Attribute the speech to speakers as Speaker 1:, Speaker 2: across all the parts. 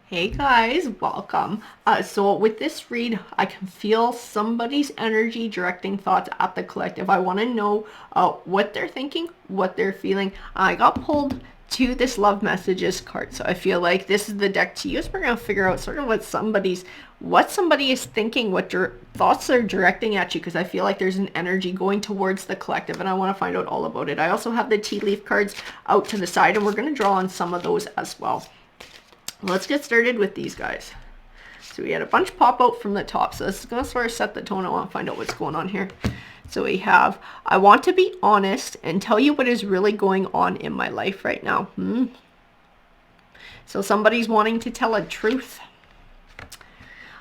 Speaker 1: Hey guys, welcome. So with this read, I can feel somebody's energy directing thoughts at the collective. I want to know what they're thinking, what they're feeling. I got pulled to this love messages card, so I feel like this is the deck to use. We're gonna figure out sort of what somebody is thinking, what your thoughts are directing at you, because I feel like there's an energy going towards the collective, and I want to find out all about it. I also have the tea leaf cards out to the side, and we're gonna draw on some of those as well. Let's get started with these guys. So we had a bunch pop out from the top. So this is going to sort of set the tone. I want to find out what's going on here. So we have, I want to be honest and tell you what is really going on in my life right now. So somebody's wanting to tell a truth.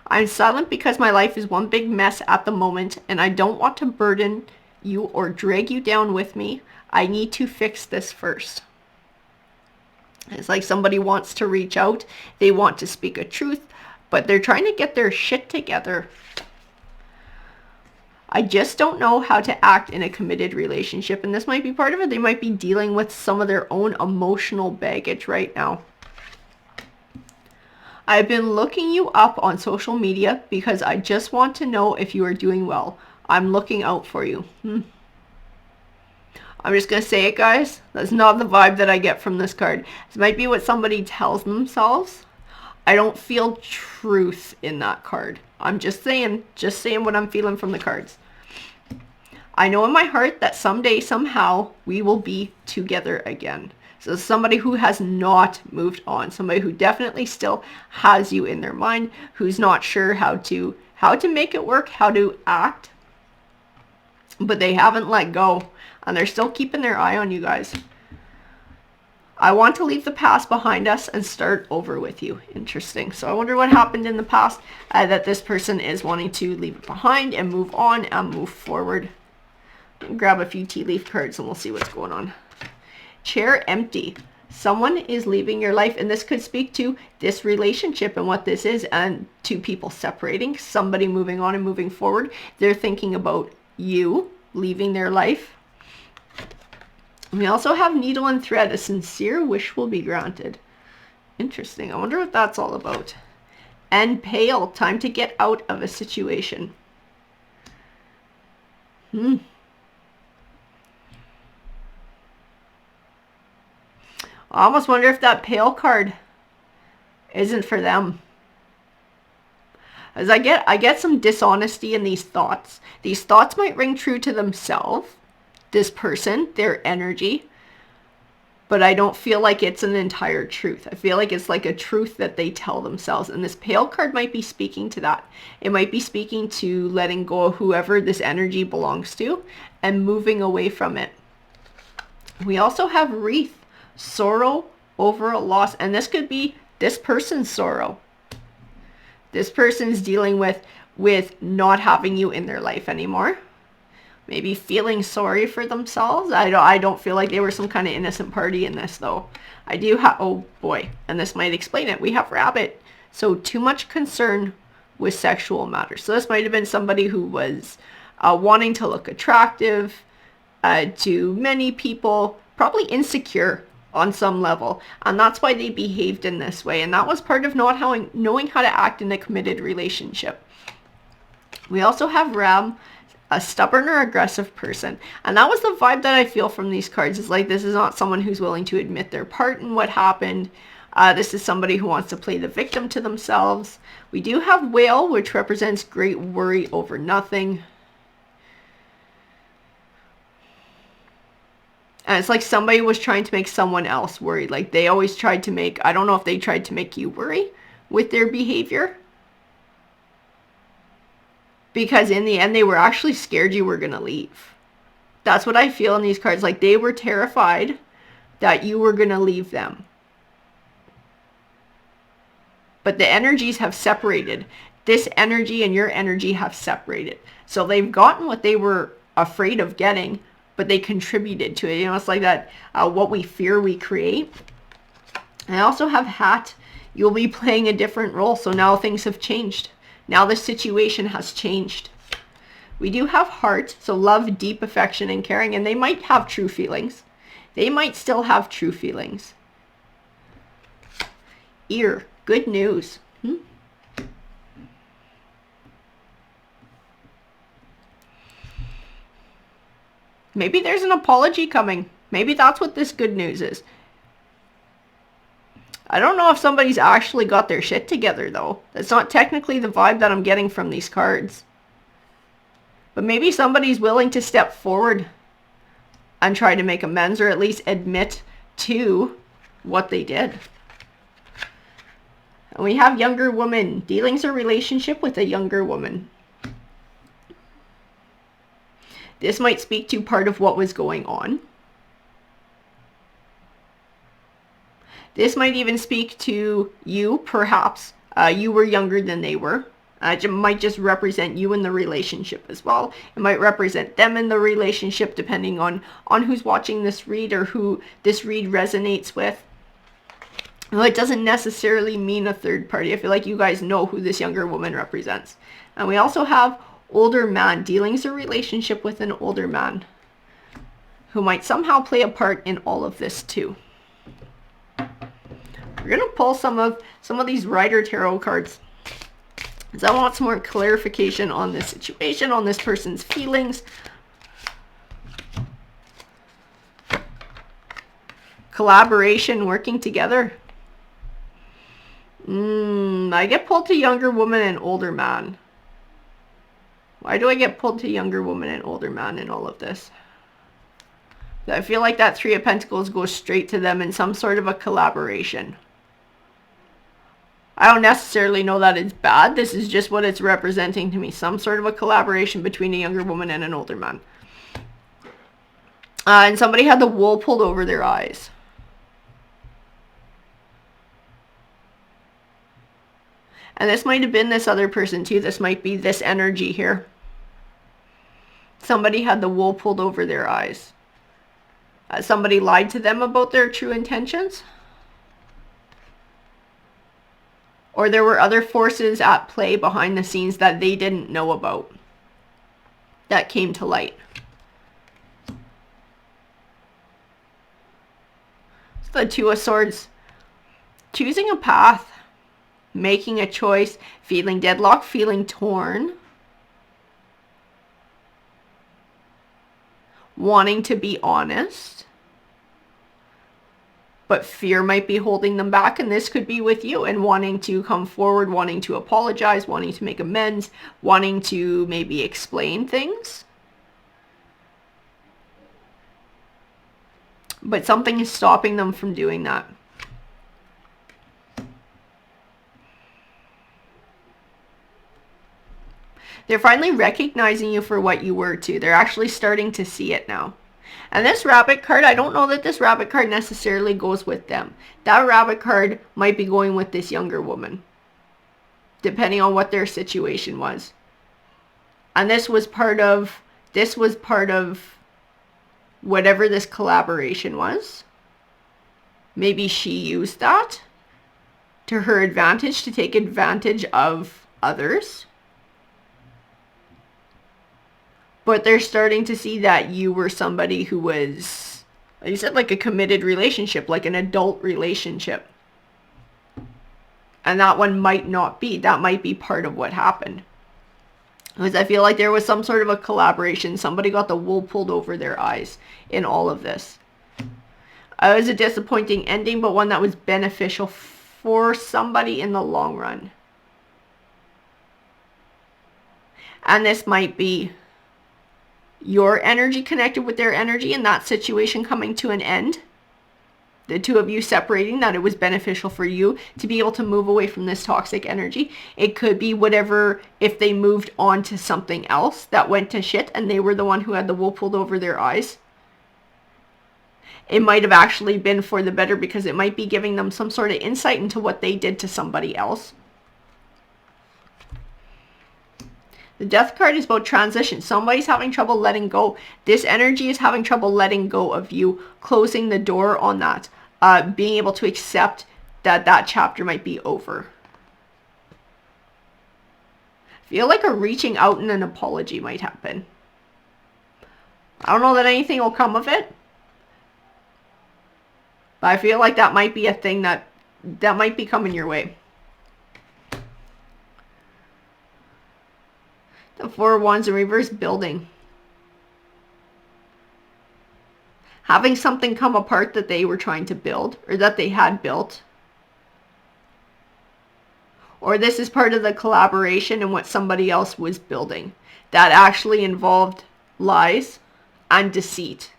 Speaker 1: I'm silent because my life is one big mess at the moment and I don't want to burden you or drag you down with me. I need to fix this first. It's like somebody wants to reach out. They want to speak a truth, but they're trying to get their shit together. I just don't know how to act in a committed relationship. And this might be part of it. They might be dealing with some of their own emotional baggage right now. I've been looking you up on social media because I just want to know if you are doing well. I'm looking out for you. I'm just going to say it, guys. That's not the vibe that I get from this card. This might be what somebody tells themselves. I don't feel truth in that card. I'm just saying what I'm feeling from the cards. I know in my heart that someday, somehow, we will be together again. So somebody who has not moved on. Somebody who definitely still has you in their mind. Who's not sure how to make it work, how to act. But they haven't let go. And they're still keeping their eye on you guys. I want to leave the past behind us and start over with you. Interesting. So I wonder what happened in the past that this person is wanting to leave it behind and move on and move forward. Grab a few tea leaf cards and we'll see what's going on. Chair empty. Someone is leaving your life, and this could speak to this relationship and what this is, and two people separating, somebody moving on and moving forward. They're thinking about you leaving their life. We also have needle and thread. A sincere wish will be granted. Interesting. I wonder what that's all about. And pale. Time to get out of a situation. I almost wonder if that pale card isn't for them. As I get some dishonesty in these thoughts. These thoughts might ring true to themselves. This person, their energy, but I don't feel like it's an entire truth. I feel like it's like a truth that they tell themselves, and this pale card might be speaking to that. It might be speaking to letting go of whoever this energy belongs to and moving away from it. We also have wreath, sorrow over a loss, and this could be this person's sorrow. This person's dealing with not having you in their life anymore. Maybe feeling sorry for themselves. I don't feel like they were some kind of innocent party in this, though. I do have, oh boy, and this might explain it. We have rabbit. So too much concern with sexual matters. So this might have been somebody who was wanting to look attractive to many people, probably insecure on some level. And that's why they behaved in this way. And that was part of not knowing how to act in a committed relationship. We also have Ram, a stubborn or aggressive person. And that was the vibe that I feel from these cards. Is like, this is not someone who's willing to admit their part in what happened. This is somebody who wants to play the victim to themselves. We do have Whale, which represents great worry over nothing. And it's like somebody was trying to make someone else worried. Like they always tried to make, I don't know if they tried to make you worry with their behavior. Because in the end, they were actually scared you were going to leave. That's what I feel in these cards. Like they were terrified that you were going to leave them. But the energies have separated. This energy and your energy have separated. So they've gotten what they were afraid of getting, but they contributed to it. You know, it's like that, what we fear we create. I also have Hat. You'll be playing a different role. So now things have changed. Now the situation has changed. We do have Heart, so love, deep affection, and caring, and they might have true feelings. They might still have true feelings. Ear, Good news. Maybe there's an apology coming. Maybe that's what this good news is. I don't know if somebody's actually got their shit together, though. That's not technically the vibe that I'm getting from these cards. But maybe somebody's willing to step forward and try to make amends, or at least admit to what they did. And we have younger woman. Dealings or relationship with a younger woman. This might speak to part of what was going on. This might even speak to you, perhaps. You were younger than they were. It might just represent you in the relationship as well. It might represent them in the relationship, depending on who's watching this read or who this read resonates with. Well, it doesn't necessarily mean a third party. I feel like you guys know who this younger woman represents. And we also have older man. Dealings or relationship with an older man who might somehow play a part in all of this too. We're going to pull some of these Rider Tarot cards, because I want some more clarification on this situation, on this person's feelings. Collaboration, working together. I get pulled to younger woman and older man. Why do I get pulled to younger woman and older man in all of this? I feel like that Three of Pentacles goes straight to them in some sort of a collaboration. I don't necessarily know that it's bad. This is just what it's representing to me. Some sort of a collaboration between a younger woman and an older man. And somebody had the wool pulled over their eyes. And this might have been this other person too. This might be this energy here. Somebody had the wool pulled over their eyes. Somebody lied to them about their true intentions. Or there were other forces at play behind the scenes that they didn't know about, that came to light. So the Two of Swords. Choosing a path. Making a choice. Feeling deadlocked. Feeling torn. Wanting to be honest. But fear might be holding them back, and this could be with you, and wanting to come forward, wanting to apologize, wanting to make amends, wanting to maybe explain things. But something is stopping them from doing that. They're finally recognizing you for what you were too. They're actually starting to see it now. And this rabbit card, I don't know that this rabbit card necessarily goes with them. That rabbit card might be going with this younger woman, depending on what their situation was. And this was part of whatever this collaboration was. Maybe she used that to her advantage, to take advantage of others. But they're starting to see that you were somebody who was, like you said, like a committed relationship, like an adult relationship. And that one might not be. That might be part of what happened. Because I feel like there was some sort of a collaboration. Somebody got the wool pulled over their eyes in all of this. It was a disappointing ending, but one that was beneficial for somebody in the long run. And this might be your energy connected with their energy and that situation coming to an end. The two of you separating, that it was beneficial for you to be able to move away from this toxic energy. It could be whatever, if they moved on to something else that went to shit and they were the one who had the wool pulled over their eyes. It might have actually been for the better, because it might be giving them some sort of insight into what they did to somebody else. The Death card is about transition. Somebody's having trouble letting go. This energy is having trouble letting go of you, closing the door on that, being able to accept that that chapter might be over. I feel like a reaching out and an apology might happen. I don't know that anything will come of it, but I feel like that might be a thing that might be coming your way. The Four of Wands in reverse, building. Having something come apart that they were trying to build, or that they had built. Or this is part of the collaboration in what somebody else was building that actually involved lies and deceit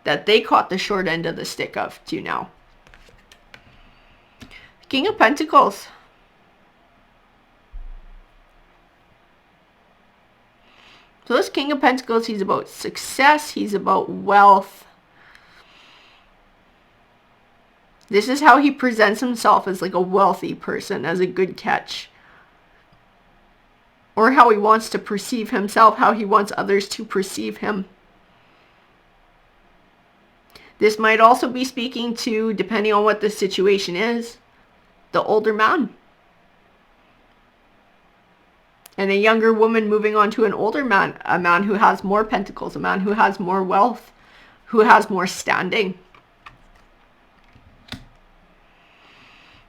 Speaker 1: that they caught the short end of the stick of to now. King of Pentacles. So this King of Pentacles, he's about success, he's about wealth. This is how he presents himself, as like a wealthy person, as a good catch. Or how he wants to perceive himself, how he wants others to perceive him. This might also be speaking to, depending on what the situation is, the older man. And a younger woman moving on to an older man, a man who has more pentacles, a man who has more wealth, who has more standing.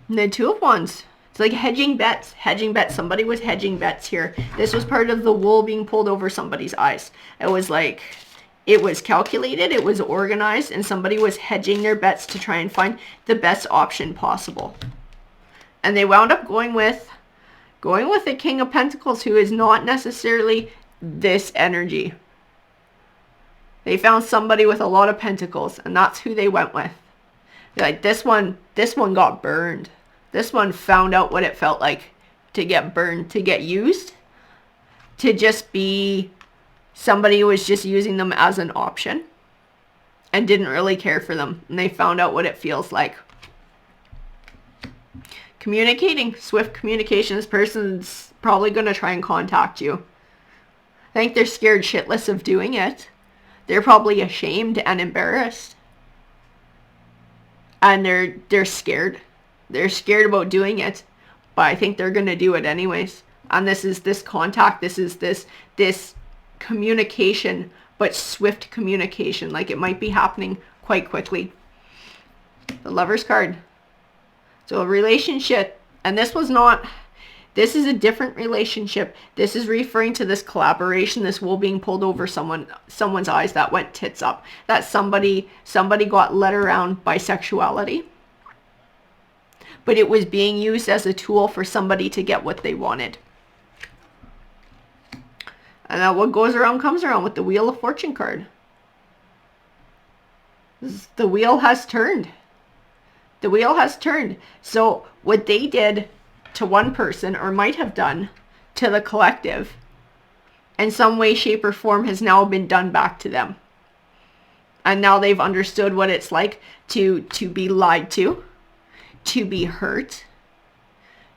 Speaker 1: And the Two of Wands. It's like hedging bets. Hedging bets. Somebody was hedging bets here. This was part of the wool being pulled over somebody's eyes. It was like, it was calculated, it was organized, and somebody was hedging their bets to try and find the best option possible. And they wound up going with the King of Pentacles, who is not necessarily this energy. They found somebody with a lot of pentacles, and that's who they went with. Like, this one got burned. This one found out what it felt like to get burned, to get used, to just be somebody who was just using them as an option and didn't really care for them. And they found out what it feels like. Communicating, swift communication. This person's probably going to try and contact you. I think they're scared shitless of doing it. They're probably ashamed and embarrassed. And they're scared. They're scared about doing it, but I think they're going to do it anyways. And this is this contact, this is this communication, but swift communication. Like, it might be happening quite quickly. The Lover's card. So a relationship, and this is a different relationship. This is referring to this collaboration, this wool being pulled over someone's eyes that went tits up. That somebody got led around by sexuality. But it was being used as a tool for somebody to get what they wanted. And now what goes around comes around with the Wheel of Fortune card. The wheel has turned. The wheel has turned. So what they did to one person, or might have done to the collective, in some way, shape, or form has now been done back to them. And now they've understood what it's like to be lied to be hurt,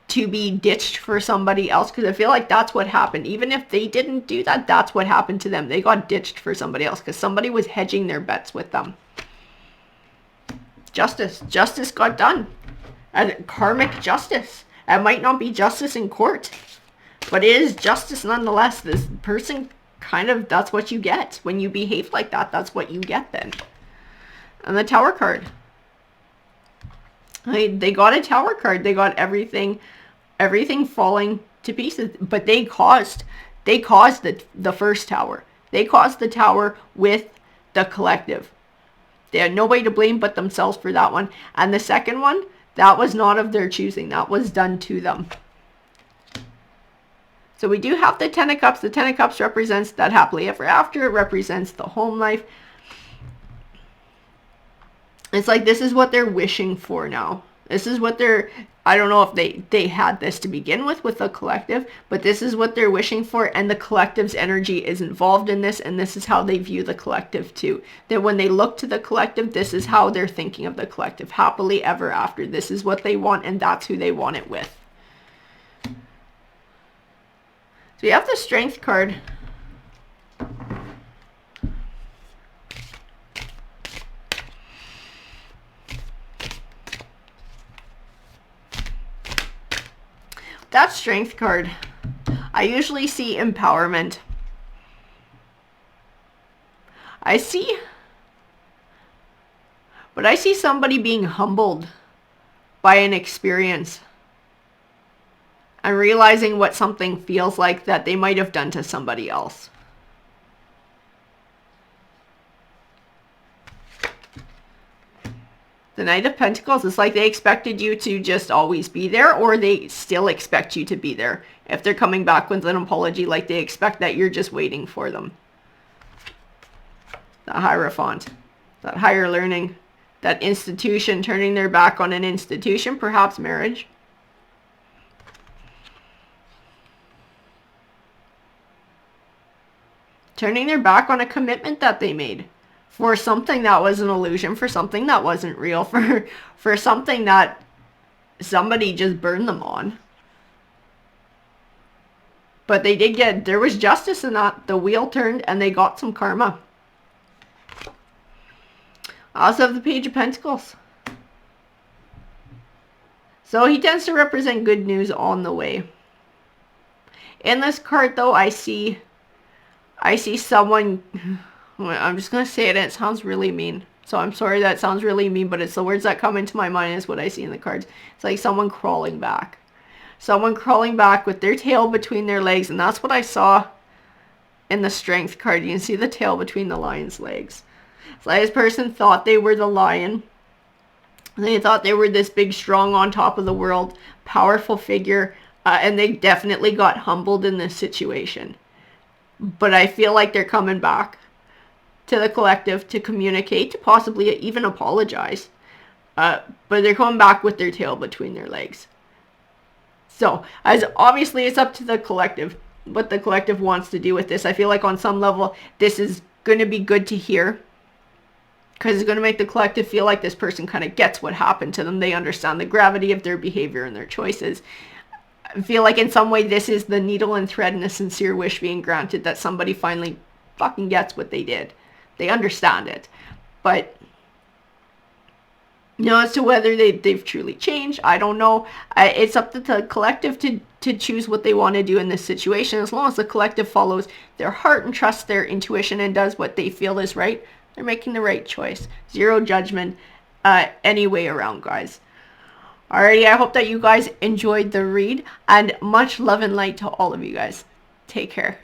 Speaker 1: to be ditched for somebody else. Because I feel like that's what happened. Even if they didn't do that, that's what happened to them. They got ditched for somebody else because somebody was hedging their bets with them. Justice got done. And karmic justice. It might not be justice in court, but it is justice nonetheless. This person kind of, that's what you get. When you behave like that, that's what you get then. And the Tower card. They got a Tower card. They got everything falling to pieces. But they caused the first tower. They caused the tower with the collective. They had nobody to blame but themselves for that one. And the second one, that was not of their choosing. That was done to them. So we do have the Ten of Cups. The Ten of Cups represents that happily ever after. It represents the home life. It's like this is what they're wishing for now. This is what they're, I don't know if they had this to begin with the collective, but this is what they're wishing for, and the collective's energy is involved in this, and this is how they view the collective too. That when they look to the collective, this is how they're thinking of the collective. Happily ever after. This is what they want, and that's who they want it with. So we have the Strength card. That Strength card, I usually see empowerment. I see somebody being humbled by an experience. and realizing what something feels like that they might have done to somebody else. The Knight of Pentacles is like they expected you to just always be there, or they still expect you to be there. If they're coming back with an apology, like they expect that you're just waiting for them. The Hierophant, that higher learning, that institution, turning their back on an institution, perhaps marriage. Turning their back on a commitment that they made. For something that was an illusion, for something that wasn't real, for something that somebody just burned them on. But they did get, there was justice in that. The wheel turned and they got some karma. I also have the Page of Pentacles. So he tends to represent good news on the way. In this card though, I see someone, I'm just going to say it and it sounds really mean. So I'm sorry that sounds really mean, but it's the words that come into my mind is what I see in the cards. It's like someone crawling back. Someone crawling back with their tail between their legs. And that's what I saw in the Strength card. You can see the tail between the lion's legs. So this person thought they were the lion. They thought they were this big, strong, on top of the world, powerful figure. And they definitely got humbled in this situation. But I feel like they're coming back to the collective to communicate, to possibly even apologize. But they're coming back with their tail between their legs. So, as obviously it's up to the collective, what the collective wants to do with this. I feel like on some level, this is going to be good to hear. Because it's going to make the collective feel like this person kind of gets what happened to them. They understand the gravity of their behavior and their choices. I feel like in some way this is the needle and thread and a sincere wish being granted that somebody finally fucking gets what they did. They understand it. But, you know, as to whether they've truly changed, I don't know. It's up to the collective to choose what they want to do in this situation. As long as the collective follows their heart and trusts their intuition and does what they feel is right, they're making the right choice. Zero judgment any way around, guys. Alrighty, I hope that you guys enjoyed the read, and much love and light to all of you guys. Take care.